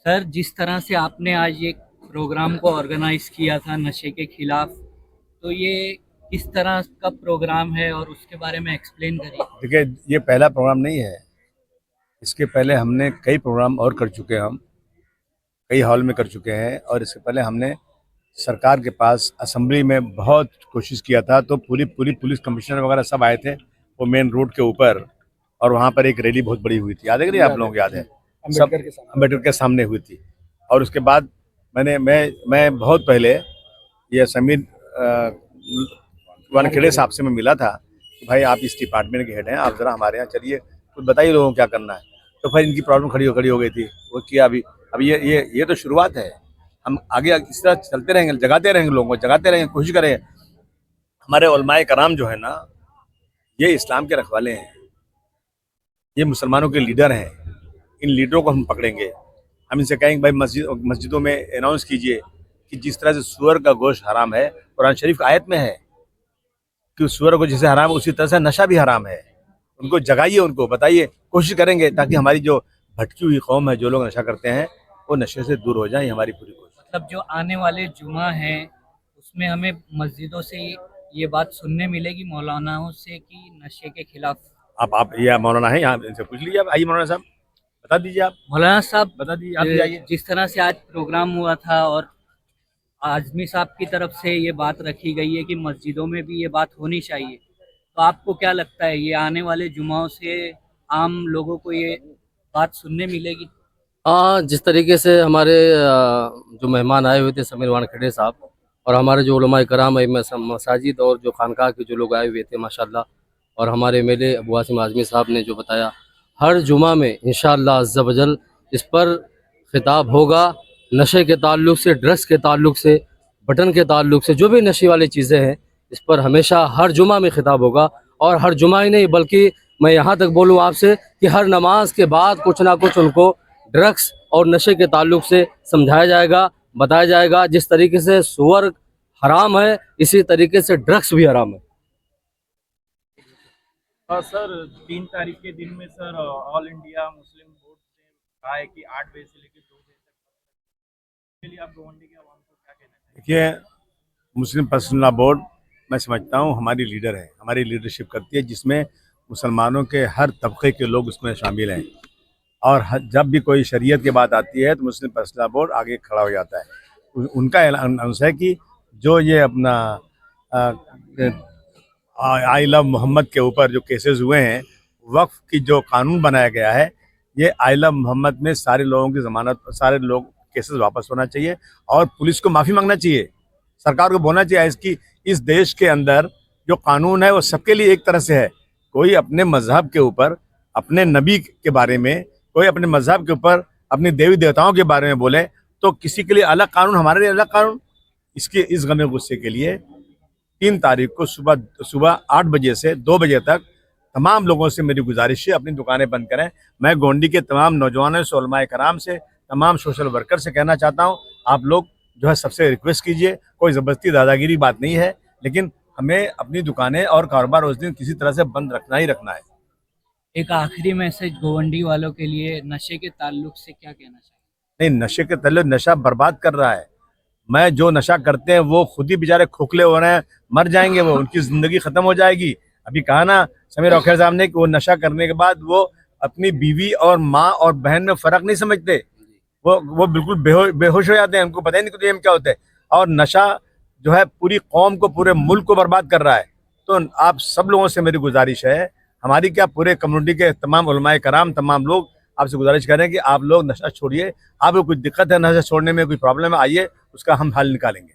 Sir, जिस तरह से आपने आज एक प्रोग्राम को ऑर्गेनाइज किया था नशे के खिलाफ, तो ये किस तरह का प्रोग्राम है और उसके बारे में एक्सप्लेन करिए। देखिए, ये पहला प्रोग्राम नहीं है। इसके पहले हमने कई प्रोग्राम और कर चुके हैं। हम कई हॉल में कर चुके हैं और इससे पहले हमने सरकार के पास असेंबली में बहुत कोशिश किया था। तो पूरी पूरी पुलिस कमिश्नर वगैरह सब आए थे वो मेन रोड के ऊपर, और वहाँ पर एक रैली बहुत बड़ी हुई थी। याद है कि नहीं? आप लोगों को याद है? सब अम्बेडकर के सामने हुई थी। और उसके बाद मैं बहुत पहले ये समीर वानखेड़े साहब से मैं मिला था कि भाई आप इस डिपार्टमेंट के हेड हैं, आप ज़रा हमारे यहाँ चलिए, कुछ बताइए लोगों को क्या करना है। तो फिर इनकी प्रॉब्लम खड़ी हो गई थी। वो किया अभी ये तो शुरुआत है। हम आगे इस तरह चलते रहेंगे, जगाते रहेंगे, लोगों को जगाते रहेंगे, कोशिश करें। हमारे उलमाए कराम जो है ना, ये इस्लाम के रखवाले हैं, ये मुसलमानों के लीडर हैं। इन लीडरों को हम पकड़ेंगे। हम इनसे कहेंगे भाई मस्जिदों में अनाउंस कीजिए कि जिस तरह से सूअर का गोश्त हराम है, कुरान शरीफ आयत में है कि सूअर को जैसे हराम है उसी तरह से नशा भी हराम है। उनको जगाइए, उनको बताइए, कोशिश करेंगे ताकि हमारी जो भटकी हुई कौम है, जो लोग नशा करते हैं, वो नशे से दूर हो जाए। हमारी पूरी कोशिश। मतलब जो आने वाले जुमा है, उसमें हमें मस्जिदों से ये बात सुनने मिलेगी, मौलानाओं से, कि नशे के खिलाफ। आप ये मौलाना है, यहाँ इनसे पूछ लीजिए। आप आइए मौलाना साहब, बता दीजिए। आप मौलाना साहब, बता दीजिए, आप भी आइए। जिस तरह से आज प्रोग्राम हुआ था और आजमी साहब की तरफ से ये बात रखी गई है कि मस्जिदों में भी ये बात होनी चाहिए, तो आपको क्या लगता है, ये आने वाले जुमाओं से आम लोगों को ये बात सुनने मिलेगी? हाँ, जिस तरीके से हमारे जो मेहमान आए हुए थे समीर वानखेड़े साहब, और हमारे जो उलमाए कराम मसाजिद और जो खानका के जो लोग आए हुए थे माशाल्लाह, और हमारे एमएलए अबू आसिम आज़मी साहब ने जो बताया, हर जुमा में इंशाअल्लाह अज़्ज़ा वजल इस पर खिताब होगा। नशे के ताल्लुक से, ड्रग्स के ताल्लुक से, बटन के ताल्लुक से, जो भी नशे वाली चीज़ें हैं, इस पर हमेशा हर जुमा में खिताब होगा। और हर जुमा ही नहीं, बल्कि मैं यहाँ तक बोलूँ आपसे कि हर नमाज के बाद कुछ ना कुछ उनको ड्रग्स और नशे के ताल्लुक से समझाया जाएगा, बताया जाएगा। जिस तरीके से सुअर हराम है, इसी तरीके से ड्रग्स भी हराम है। सर, 3 तारीख के दिन में sir all India Muslim board से कहा है कि 8 बजे से लेकर 2 बजे तक। के लिए आप गोवंडी के आवाम को क्या कहना चाहिए? देखिए, मुस्लिम पर्सनल बोर्ड मैं समझता हूँ हमारी लीडर है, हमारी लीडरशिप करती है, जिसमें मुसलमानों के हर तबके के लोग उसमें शामिल हैं। और जब भी कोई शरीयत की बात आती है तो मुस्लिम पर्सनल बोर्ड आगे खड़ा हो जाता है। उनका अनाउंस है कि जो ये अपना आई लव मोहम्मद के ऊपर जो केसेस हुए हैं, वक्फ की जो कानून बनाया गया है, ये आई लव मोहम्मद में सारे लोगों की ज़मानत, सारे लोग केसेस वापस होना चाहिए और पुलिस को माफ़ी मांगना चाहिए। सरकार को बोलना चाहिए इसकी इस देश के अंदर जो कानून है वो सबके लिए एक तरह से है। कोई अपने मजहब के ऊपर, अपने नबी के बारे में, कोई अपने मजहब के ऊपर, अपने देवी देवताओं के बारे में बोले तो किसी के लिए अलग कानून, हमारे लिए अलग कानून। इसके इस गमे गुस्से के लिए 3 तारीख को सुबह सुबह 8 बजे से 2 बजे तक तमाम लोगों से मेरी गुजारिश है, अपनी दुकानें बंद करें। मैं गोंडी के तमाम नौजवानों से, उलमाए कराम से, तमाम सोशल वर्कर से कहना चाहता हूँ, आप लोग जो है सबसे रिक्वेस्ट कीजिए। कोई ज़बरदस्ती दादागिरी बात नहीं है, लेकिन हमें अपनी दुकानें और कारोबार उस दिन किसी तरह से बंद रखना ही रखना है। एक आखिरी मैसेज गोवंडी वालों के लिए, नशे के ताल्लुक से क्या कहना चाहिए? नहीं, नशे के तले नशा बर्बाद कर रहा है। मैं जो नशा करते हैं वो खुद ही बेचारे खोखले हो रहे हैं, मर जाएंगे, वो उनकी ज़िंदगी ख़त्म हो जाएगी। अभी कहा ना समीर औखेर साहब ने कि वो नशा करने के बाद वो अपनी बीवी और माँ और बहन में फ़र्क नहीं समझते। वो बिल्कुल बेहोश हो जाते हैं, उनको पता ही नहीं कि ये क्या होता है। और नशा जो है पूरी कौम को, पूरे मुल्क को बर्बाद कर रहा है। तो आप सब लोगों से मेरी गुजारिश है, हमारी क्या पूरे कम्युनिटी के तमाम उलमाए कराम, तमाम लोग आपसे गुजारिश करें कि आप लोग नशा छोड़िए। आपको कोई दिक्कत है नशा छोड़ने में, कोई प्रॉब्लम है, आइए, उसका हम हल निकालेंगे।